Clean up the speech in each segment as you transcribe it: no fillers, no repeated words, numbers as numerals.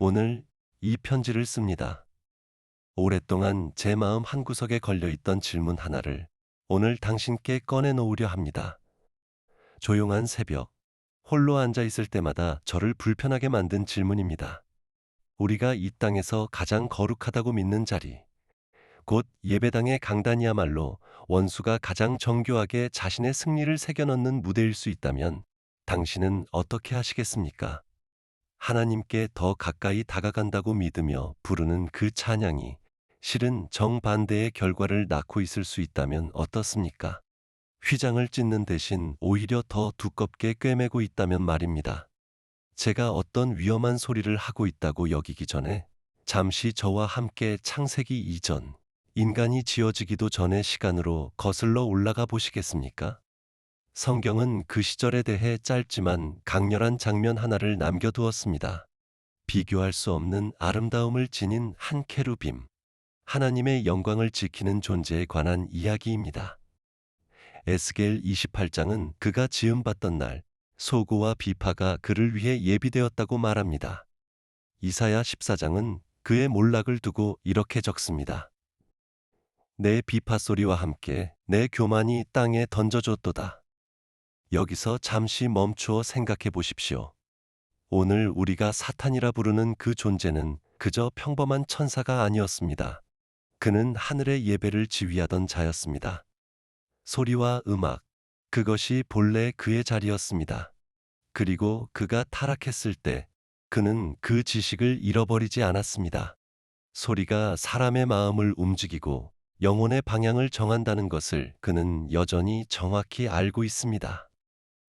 오늘 이 편지를 씁니다. 오랫동안 제 마음 한구석에 걸려있던 질문 하나를 오늘 당신께 꺼내놓으려 합니다. 조용한 새벽, 홀로 앉아 있을 때마다 저를 불편하게 만든 질문입니다. 우리가 이 땅에서 가장 거룩하다고 믿는 자리, 곧 예배당의 강단이야말로 원수가 가장 정교하게 자신의 승리를 새겨넣는 무대일 수 있다면 당신은 어떻게 하시겠습니까? 하나님께 더 가까이 다가간다고 믿으며 부르는 그 찬양이 실은 정반대의 결과를 낳고 있을 수 있다면 어떻습니까? 휘장을 찢는 대신 오히려 더 두껍게 꿰매고 있다면 말입니다. 제가 어떤 위험한 소리를 하고 있다고 여기기 전에 잠시 저와 함께 창세기 이전, 인간이 지어지기도 전의 시간으로 거슬러 올라가 보시겠습니까? 성경은 그 시절에 대해 짧지만 강렬한 장면 하나를 남겨두었습니다. 비교할 수 없는 아름다움을 지닌 한 케루빔, 하나님의 영광을 지키는 존재에 관한 이야기입니다. 에스겔 28장은 그가 지음받던 날 소고와 비파가 그를 위해 예비되었다고 말합니다. 이사야 14장은 그의 몰락을 두고 이렇게 적습니다. 내 비파 소리와 함께 내 교만이 땅에 던져졌도다. 여기서 잠시 멈추어 생각해 보십시오. 오늘 우리가 사탄이라 부르는 그 존재는 그저 평범한 천사가 아니었습니다. 그는 하늘의 예배를 지휘하던 자였습니다. 소리와 음악, 그것이 본래 그의 자리였습니다. 그리고 그가 타락했을 때 그는 그 지식을 잃어버리지 않았습니다. 소리가 사람의 마음을 움직이고 영혼의 방향을 정한다는 것을 그는 여전히 정확히 알고 있습니다.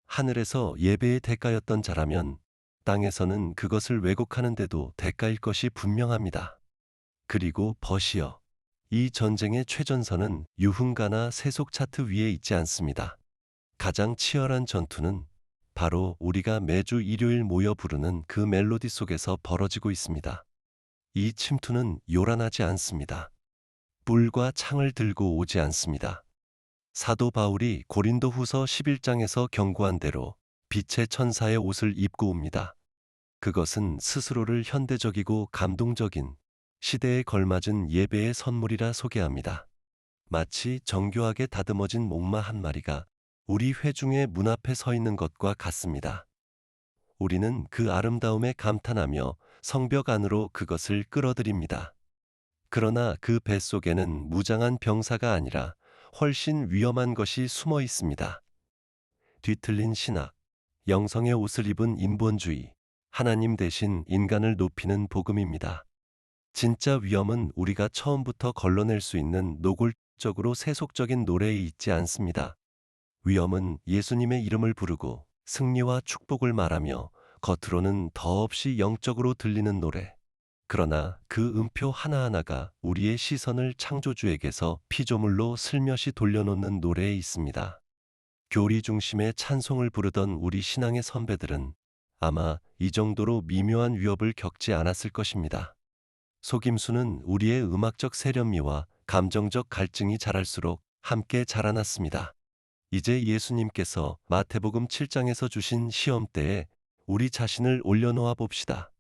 하늘에서 예배의 대가였던 자라면 땅에서는 그것을 왜곡하는데도 대가일 것이 분명합니다. 그리고 버시어, 이 전쟁의 최전선은 유흥가나 세속 차트 위에 있지 않습니다. 가장 치열한 전투는 바로 우리가 매주 일요일 모여 부르는 그 멜로디 속에서 벌어지고 있습니다. 이 침투는 요란하지 않습니다. 뿔과 창을 들고 오지 않습니다. 사도 바울이 고린도 후서 11장에서 경고한 대로 빛의 천사의 옷을 입고 옵니다. 그것은 스스로를 현대적이고 감동적인 시대에 걸맞은 예배의 선물이라 소개합니다. 마치 정교하게 다듬어진 목마 한 마리가 우리 회중의 문 앞에 서 있는 것과 같습니다. 우리는 그 아름다움에 감탄하며 성벽 안으로 그것을 끌어들입니다. 그러나 그 뱃속에는 무장한 병사가 아니라 훨씬 위험한 것이 숨어 있습니다. 뒤틀린 신학, 영성의 옷을 입은 인본주의, 하나님 대신 인간을 높이는 복음입니다. 진짜 위험은 우리가 처음부터 걸러낼 수 있는 노골적으로 세속적인 노래에 있지 않습니다. 위험은 예수님의 이름을 부르고 승리와 축복을 말하며 겉으로는 더없이 영적으로 들리는 노래. 그러나 그 음표 하나하나가 우리의 시선을 창조주에게서 피조물로 슬며시 돌려놓는 노래에 있습니다. 교리 중심의 찬송을 부르던 우리 신앙의 선배들은 아마 이 정도로 미묘한 위협을 겪지 않았을 것입니다. 속임수는 우리의 음악적 세련미와 감정적 갈증이 자랄수록 함께 자라났습니다. 이제 예수님께서 마태복음 7장에서 주신 시험대에 우리 자신을 올려놓아 봅시다.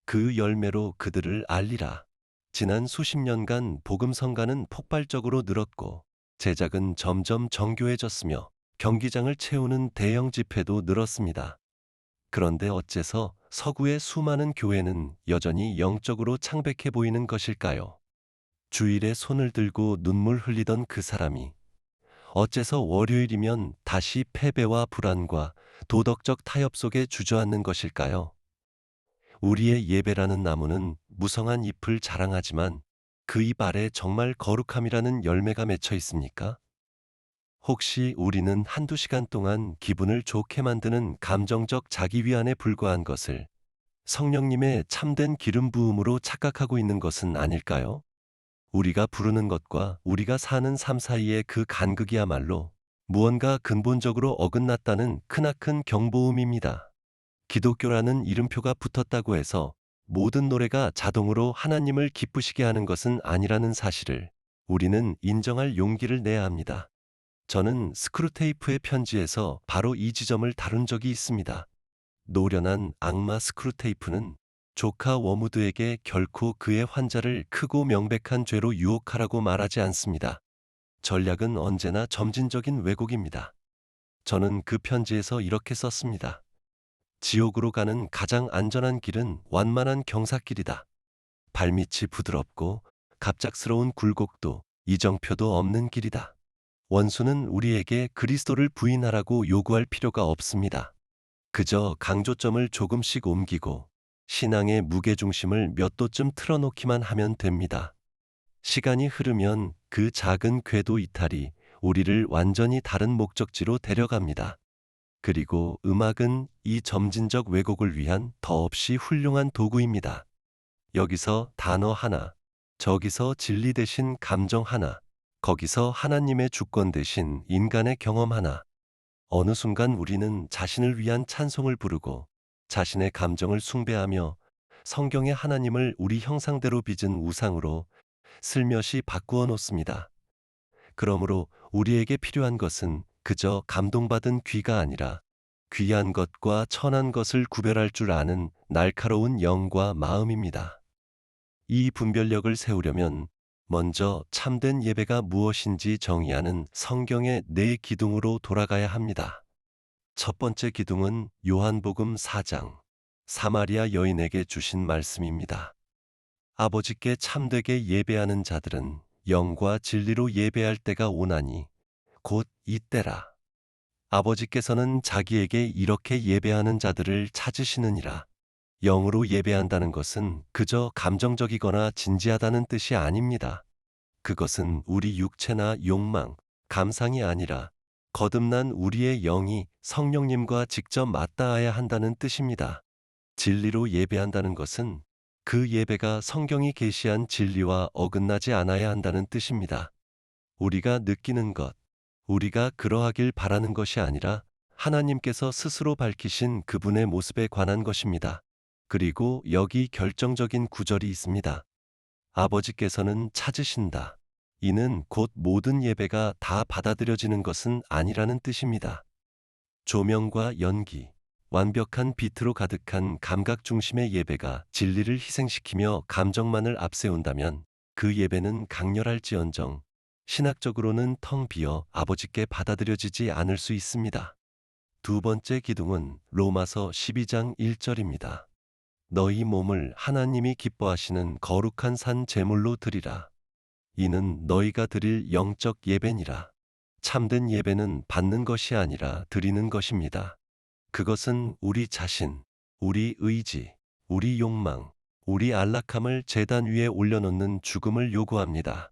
그 열매로 그들을 알리라. 지난 수십 년간 복음 성가는 폭발적으로 늘었고 제작은 점점 정교해졌으며 경기장을 채우는 대형 집회도 늘었습니다. 그런데 어째서 서구의 수많은 교회는 여전히 영적으로 창백해 보이는 것일까요? 주일에 손을 들고 눈물 흘리던 그 사람이 어째서 월요일이면 다시 패배와 불안과 도덕적 타협 속에 주저앉는 것일까요? 우리의 예배라는 나무는 무성한 잎을 자랑하지만 그 잎 아래 정말 거룩함이라는 열매가 맺혀 있습니까? 혹시 우리는 한두 시간 동안 기분을 좋게 만드는 감정적 자기위안에 불과한 것을 성령님의 참된 기름 부음으로 착각하고 있는 것은 아닐까요? 우리가 부르는 것과 우리가 사는 삶 사이의 그 간극이야말로 무언가 근본적으로 어긋났다는 크나큰 경보음입니다. 기독교라는 이름표가 붙었다고 해서 모든 노래가 자동으로 하나님을 기쁘시게 하는 것은 아니라는 사실을 우리는 인정할 용기를 내야 합니다. 저는 스크루테이프의 편지에서 바로 이 지점을 다룬 적이 있습니다. 노련한 악마 스크루테이프는 조카 워무드에게 결코 그의 환자를 크고 명백한 죄로 유혹하라고 말하지 않습니다. 전략은 언제나 점진적인 왜곡입니다. 저는 그 편지에서 이렇게 썼습니다. 지옥으로 가는 가장 안전한 길은 완만한 경사길이다. 발밑이 부드럽고 갑작스러운 굴곡도 이정표도 없는 길이다. 원수는 우리에게 그리스도를 부인하라고 요구할 필요가 없습니다. 그저 강조점을 조금씩 옮기고 신앙의 무게중심을 몇 도쯤 틀어놓기만 하면 됩니다. 시간이 흐르면 그 작은 궤도 이탈이 우리를 완전히 다른 목적지로 데려갑니다. 그리고 음악은 이 점진적 왜곡을 위한 더없이 훌륭한 도구입니다. 여기서 단어 하나, 저기서 진리 대신 감정 하나, 거기서 하나님의 주권 대신 인간의 경험 하나. 어느 순간 우리는 자신을 위한 찬송을 부르고 자신의 감정을 숭배하며 성경의 하나님을 우리 형상대로 빚은 우상으로 슬며시 바꾸어 놓습니다. 그러므로 우리에게 필요한 것은 그저 감동받은 귀가 아니라 귀한 것과 천한 것을 구별할 줄 아는 날카로운 영과 마음입니다. 이 분별력을 세우려면 먼저 참된 예배가 무엇인지 정의하는 성경의 네 기둥으로 돌아가야 합니다. 첫 번째 기둥은 요한복음 4장, 사마리아 여인에게 주신 말씀입니다. 아버지께 참되게 예배하는 자들은 영과 진리로 예배할 때가 오나니 곧 이때라. 아버지께서는 자기에게 이렇게 예배하는 자들을 찾으시느니라. 영으로 예배한다는 것은 그저 감정적이거나 진지하다는 뜻이 아닙니다. 그것은 우리 육체나 욕망, 감상이 아니라 거듭난 우리의 영이 성령님과 직접 맞닿아야 한다는 뜻입니다. 진리로 예배한다는 것은 그 예배가 성경이 계시한 진리와 어긋나지 않아야 한다는 뜻입니다. 우리가 느끼는 것, 우리가 그러하길 바라는 것이 아니라 하나님께서 스스로 밝히신 그분의 모습에 관한 것입니다. 그리고 여기 결정적인 구절이 있습니다. 아버지께서는 찾으신다. 이는 곧 모든 예배가 다 받아들여지는 것은 아니라는 뜻입니다. 조명과 연기, 완벽한 빛으로 가득한 감각 중심의 예배가 진리를 희생시키며 감정만을 앞세운다면 그 예배는 강렬할지언정 신학적으로는 텅 비어 아버지께 받아들여지지 않을 수 있습니다. 두 번째 기둥은 로마서 12장 1절입니다. 너희 몸을 하나님이 기뻐하시는 거룩한 산 제물로 드리라. 이는 너희가 드릴 영적 예배니라. 참된 예배는 받는 것이 아니라 드리는 것입니다. 그것은 우리 자신, 우리 의지, 우리 욕망, 우리 안락함을 제단 위에 올려놓는 죽음을 요구합니다.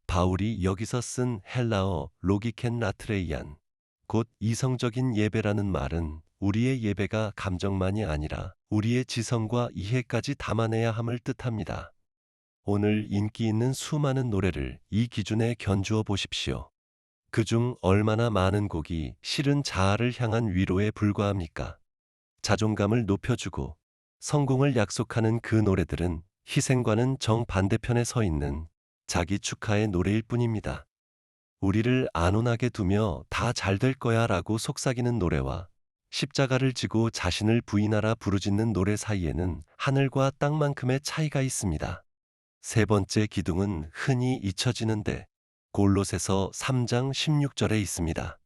바울이 여기서 쓴 헬라어 로기켄 라트레이안, 곧 이성적인 예배라는 말은 우리의 예배가 감정만이 아니라 우리의 지성과 이해까지 담아내야 함을 뜻합니다. 오늘 인기 있는 수많은 노래를 이 기준에 견주어 보십시오. 그중 얼마나 많은 곡이 실은 자아를 향한 위로에 불과합니까? 자존감을 높여주고 성공을 약속하는 그 노래들은 희생과는 정반대편에 서 있는 자기 축하의 노래일 뿐입니다. 우리를 안온하게 두며 다 잘 될 거야 라고 속삭이는 노래와 십자가를 지고 자신을 부인하라 부르짖는 노래 사이에는 하늘과 땅만큼의 차이가 있습니다. 세 번째 기둥은 흔히 잊혀지는데 골로새서 3장 16절에 있습니다.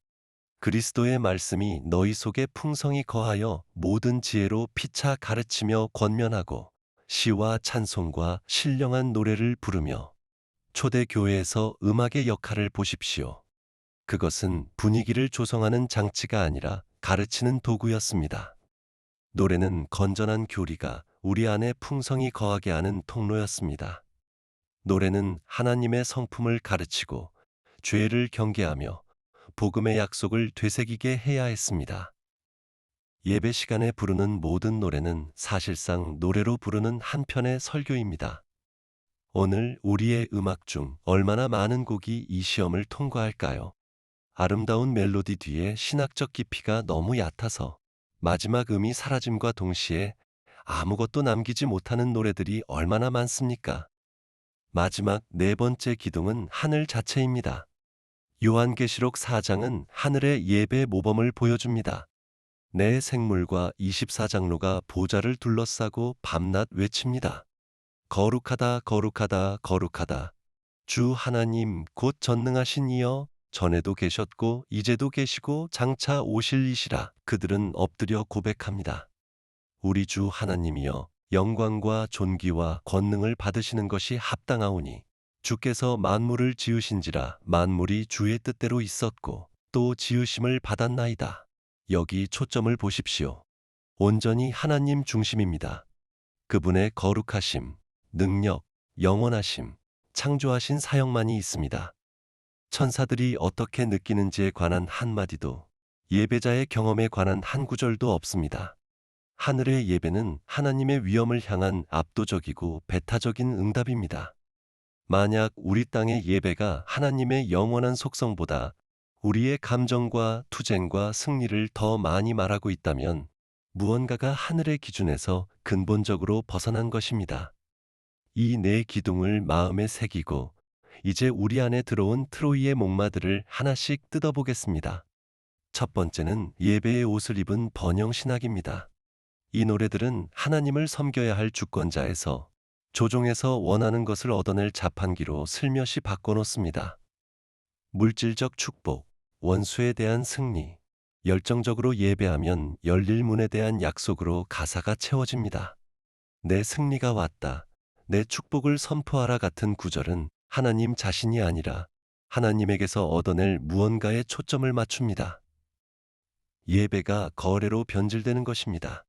그리스도의 말씀이 너희 속에 풍성히 거하여 모든 지혜로 피차 가르치며 권면하고 시와 찬송과 신령한 노래를 부르며 초대 교회에서 음악의 역할을 보십시오. 그것은 분위기를 조성하는 장치가 아니라 가르치는 도구였습니다. 노래는 건전한 교리가 우리 안에 풍성히 거하게 하는 통로였습니다. 노래는 하나님의 성품을 가르치고 죄를 경계하며 복음의 약속을 되새기게 해야 했습니다. 예배 시간에 부르는 모든 노래는 사실상 노래로 부르는 한 편의 설교입니다. 오늘 우리의 음악 중 얼마나 많은 곡이 이 시험을 통과할까요? 아름다운 멜로디 뒤에 신학적 깊이가 너무 얕아서 마지막 음이 사라짐과 동시에 아무것도 남기지 못하는 노래들이 얼마나 많습니까? 마지막 네 번째 기둥은 하늘 자체입니다. 요한계시록 4장은 하늘의 예배 모범을 보여줍니다. 내 생물과 24장로가 보좌를 둘러싸고 밤낮 외칩니다. 거룩하다, 거룩하다, 거룩하다. 주 하나님 곧 전능하신 이여, 전에도 계셨고 이제도 계시고 장차 오실 이시라. 그들은 엎드려 고백합니다. 우리 주 하나님이여, 영광과 존귀와 권능을 받으시는 것이 합당하오니 주께서 만물을 지으신지라. 만물이 주의 뜻대로 있었고 또 지으심을 받았나이다. 여기 초점을 보십시오. 온전히 하나님 중심입니다. 그분의 거룩하심, 능력, 영원하심, 창조하신 사역만이 있습니다. 천사들이 어떻게 느끼는지에 관한 한마디도, 예배자의 경험에 관한 한 구절도 없습니다. 하늘의 예배는 하나님의 위엄을 향한 압도적이고 배타적인 응답입니다. 만약 우리 땅의 예배가 하나님의 영원한 속성보다 우리의 감정과 투쟁과 승리를 더 많이 말하고 있다면 무언가가 하늘의 기준에서 근본적으로 벗어난 것입니다. 이 네 기둥을 마음에 새기고 이제 우리 안에 들어온 트로이의 목마들을 하나씩 뜯어보겠습니다. 첫 번째는 예배의 옷을 입은 번영 신학입니다. 이 노래들은 하나님을 섬겨야 할 주권자에서 조종에서 원하는 것을 얻어낼 자판기로 슬며시 바꿔놓습니다. 물질적 축복, 원수에 대한 승리, 열정적으로 예배하면 열릴 문에 대한 약속으로 가사가 채워집니다. 내 승리가 왔다, 내 축복을 선포하라 같은 구절은 하나님 자신이 아니라 하나님에게서 얻어낼 무언가에 초점을 맞춥니다. 예배가 거래로 변질되는 것입니다.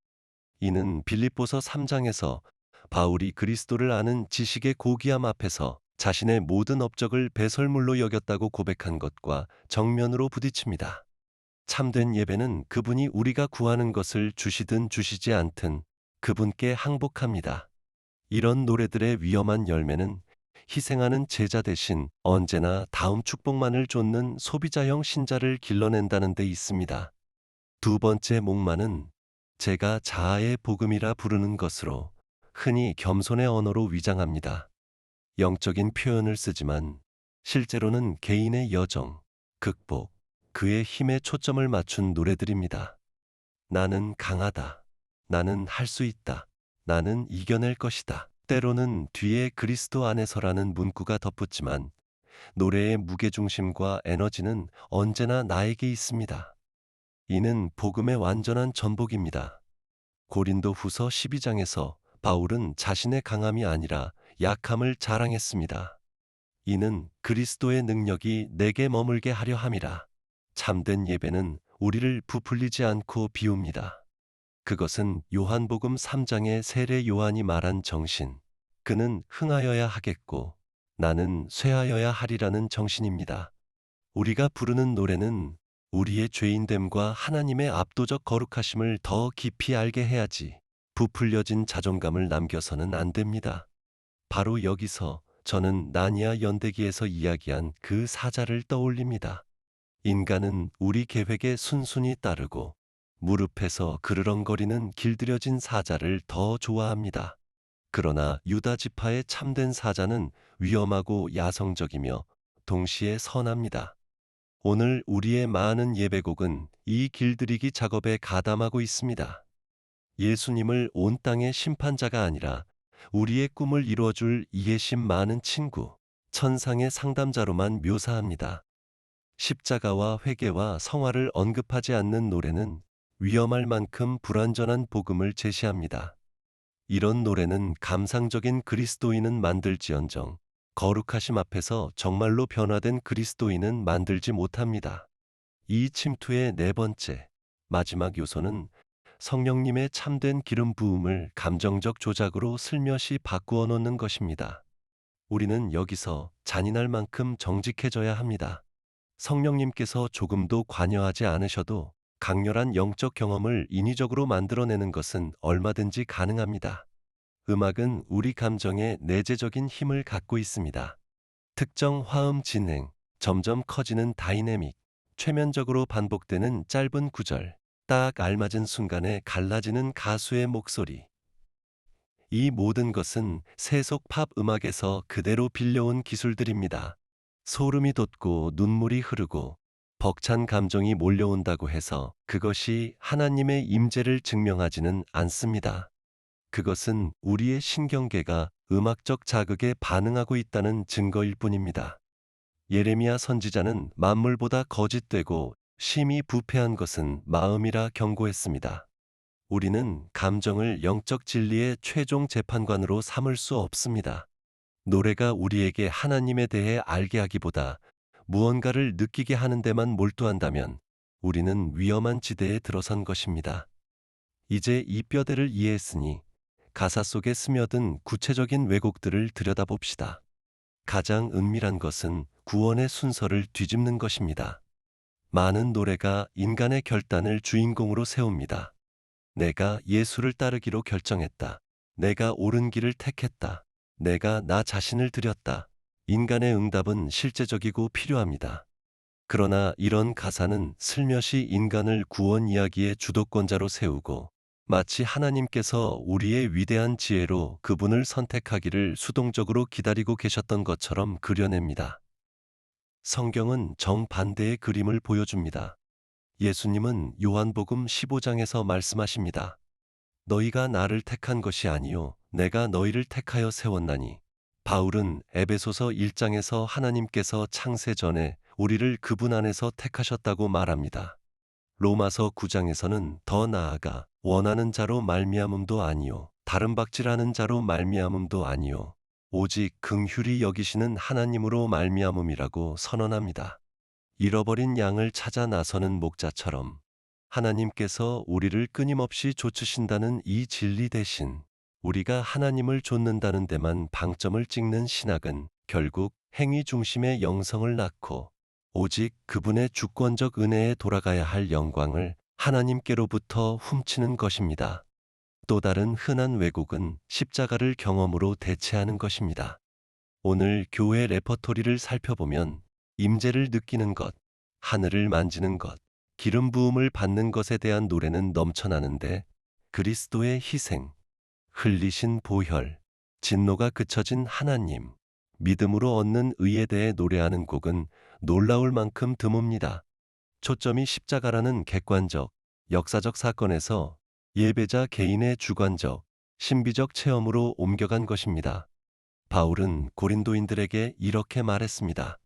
이는 빌립보서 3장에서 바울이 그리스도를 아는 지식의 고귀함 앞에서 자신의 모든 업적을 배설물로 여겼다고 고백한 것과 정면으로 부딪힙니다. 참된 예배는 그분이 우리가 구하는 것을 주시든 주시지 않든 그분께 항복합니다. 이런 노래들의 위험한 열매는 희생하는 제자 대신 언제나 다음 축복만을 쫓는 소비자형 신자를 길러낸다는 데 있습니다. 두 번째 목마는 제가 자아의 복음이라 부르는 것으로 흔히 겸손의 언어로 위장합니다. 영적인 표현을 쓰지만 실제로는 개인의 여정, 극복, 그의 힘에 초점을 맞춘 노래들입니다. 나는 강하다. 나는 할 수 있다. 나는 이겨낼 것이다. 때로는 뒤에 그리스도 안에서라는 문구가 덧붙지만 노래의 무게중심과 에너지는 언제나 나에게 있습니다. 이는 복음의 완전한 전복입니다. 고린도 후서 12장에서 바울은 자신의 강함이 아니라 약함을 자랑했습니다. 이는 그리스도의 능력이 내게 머물게 하려 함이라. 참된 예배는 우리를 부풀리지 않고 비웁니다. 그것은 요한복음 3장의 세례 요한이 말한 정신, 그는 흥하여야 하겠고 나는 쇠하여야 하리라는 정신입니다. 우리가 부르는 노래는 우리의 죄인됨과 하나님의 압도적 거룩하심을 더 깊이 알게 해야지 부풀려진 자존감을 남겨서는 안 됩니다. 바로 여기서 저는 나니아 연대기에서 이야기한 그 사자를 떠올립니다. 인간은 우리 계획에 순순히 따르고 무릎에서 그르렁거리는 길들여진 사자를 더 좋아합니다. 그러나 유다 지파의 참된 사자는 위험하고 야성적이며 동시에 선합니다. 오늘 우리의 많은 예배곡은 이 길들이기 작업에 가담하고 있습니다. 예수님을 온 땅의 심판자가 아니라 우리의 꿈을 이루어줄 이해심 많은 친구, 천상의 상담자로만 묘사합니다. 십자가와 회개와 성화를 언급하지 않는 노래는 위험할 만큼 불완전한 복음을 제시합니다. 이런 노래는 감상적인 그리스도인은 만들지언정 거룩하심 앞에서 정말로 변화된 그리스도인은 만들지 못합니다. 이 침투의 네 번째, 마지막 요소는 성령님의 참된 기름 부음을 감정적 조작으로 슬며시 바꾸어 놓는 것입니다. 우리는 여기서 잔인할 만큼 정직해져야 합니다. 성령님께서 조금도 관여하지 않으셔도 강렬한 영적 경험을 인위적으로 만들어내는 것은 얼마든지 가능합니다. 음악은 우리 감정에 내재적인 힘을 갖고 있습니다. 특정 화음 진행, 점점 커지는 다이내믹, 최면적으로 반복되는 짧은 구절, 딱 알맞은 순간에 갈라지는 가수의 목소리. 이 모든 것은 세속 팝 음악에서 그대로 빌려온 기술들입니다. 소름이 돋고 눈물이 흐르고 벅찬 감정이 몰려온다고 해서 그것이 하나님의 임재를 증명하지는 않습니다. 그것은 우리의 신경계가 음악적 자극에 반응하고 있다는 증거일 뿐입니다. 예레미야 선지자는 만물보다 거짓되고 심히 부패한 것은 마음이라 경고했습니다. 우리는 감정을 영적 진리의 최종 재판관으로 삼을 수 없습니다. 노래가 우리에게 하나님에 대해 알게 하기보다 무언가를 느끼게 하는 데만 몰두한다면 우리는 위험한 지대에 들어선 것입니다. 이제 이 뼈대를 이해했으니 가사 속에 스며든 구체적인 왜곡들을 들여다봅시다. 가장 은밀한 것은 구원의 순서를 뒤집는 것입니다. 많은 노래가 인간의 결단을 주인공으로 세웁니다. 내가 예수를 따르기로 결정했다. 내가 옳은 길을 택했다. 내가 나 자신을 드렸다. 인간의 응답은 실제적이고 필요합니다. 그러나 이런 가사는 슬며시 인간을 구원 이야기의 주도권자로 세우고 마치 하나님께서 우리의 위대한 지혜로 그분을 선택하기를 수동적으로 기다리고 계셨던 것처럼 그려냅니다. 성경은 정반대의 그림을 보여줍니다. 예수님은 요한복음 15장에서 말씀하십니다. 너희가 나를 택한 것이 아니요 내가 너희를 택하여 세웠나니. 바울은 에베소서 1장에서 하나님께서 창세 전에 우리를 그분 안에서 택하셨다고 말합니다. 로마서 9장에서는 더 나아가 원하는 자로 말미암음도 아니요 다른 박질하는 자로 말미암음도 아니요 오직 긍휼히 여기시는 하나님으로 말미암음이라고 선언합니다. 잃어버린 양을 찾아 나서는 목자처럼 하나님께서 우리를 끊임없이 좇으신다는 이 진리 대신 우리가 하나님을 좇는다는 데만 방점을 찍는 신학은 결국 행위 중심의 영성을 낳고 오직 그분의 주권적 은혜에 돌아가야 할 영광을 하나님께로부터 훔치는 것입니다. 또 다른 흔한 왜곡은 십자가를 경험으로 대체하는 것입니다. 오늘 교회 레퍼토리를 살펴보면 임재를 느끼는 것, 하늘을 만지는 것, 기름 부음을 받는 것에 대한 노래는 넘쳐나는데 그리스도의 희생, 흘리신 보혈, 진노가 그쳐진 하나님, 믿음으로 얻는 의에 대해 노래하는 곡은 놀라울 만큼 드뭅니다. 초점이 십자가라는 객관적, 역사적 사건에서 예배자 개인의 주관적, 신비적 체험으로 옮겨간 것입니다. 바울은 고린도인들에게 이렇게 말했습니다.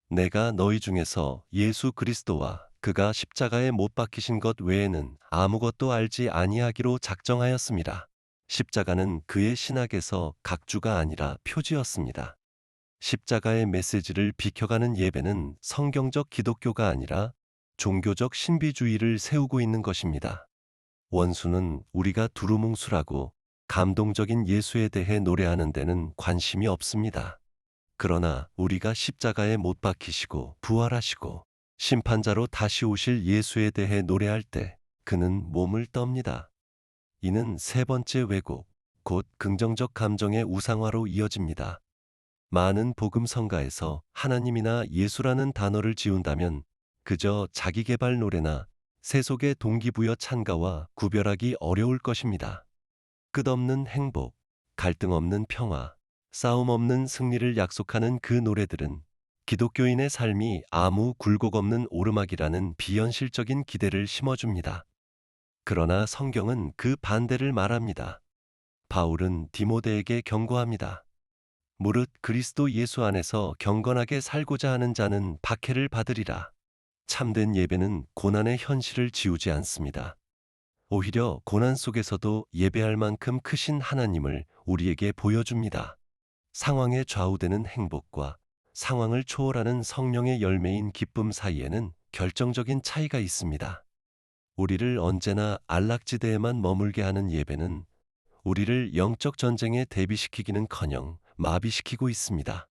내가 너희 중에서 예수 그리스도와 그가 십자가에 못 박히신 것 외에는 아무것도 알지 아니하기로 작정하였습니다. 십자가는 그의 신학에서 각주가 아니라 표지였습니다. 십자가의 메시지를 비켜가는 예배는 성경적 기독교가 아니라 종교적 신비주의를 세우고 있는 것입니다. 원수는 우리가 두루뭉술하고 감동적인 예수에 대해 노래하는 데는 관심이 없습니다. 그러나 우리가 십자가에 못 박히시고 부활하시고 심판자로 다시 오실 예수에 대해 노래할 때 그는 몸을 떱니다. 이는 세 번째 왜곡, 곧 긍정적 감정의 우상화로 이어집니다. 많은 복음성가에서 하나님이나 예수라는 단어를 지운다면 그저 자기계발 노래나 세속의 동기부여 찬가와 구별하기 어려울 것입니다. 끝없는 행복, 갈등 없는 평화, 싸움 없는 승리를 약속하는 그 노래들은 기독교인의 삶이 아무 굴곡 없는 오르막이라는 비현실적인 기대를 심어줍니다. 그러나 성경은 그 반대를 말합니다. 바울은 디모데에게 경고합니다. 무릇 그리스도 예수 안에서 경건하게 살고자 하는 자는 박해를 받으리라. 참된 예배는 고난의 현실을 지우지 않습니다. 오히려 고난 속에서도 예배할 만큼 크신 하나님을 우리에게 보여줍니다. 상황에 좌우되는 행복과 상황을 초월하는 성령의 열매인 기쁨 사이에는 결정적인 차이가 있습니다. 우리를 언제나 안락지대에만 머물게 하는 예배는 우리를 영적 전쟁에 대비시키기는커녕 마비시키고 있습니다.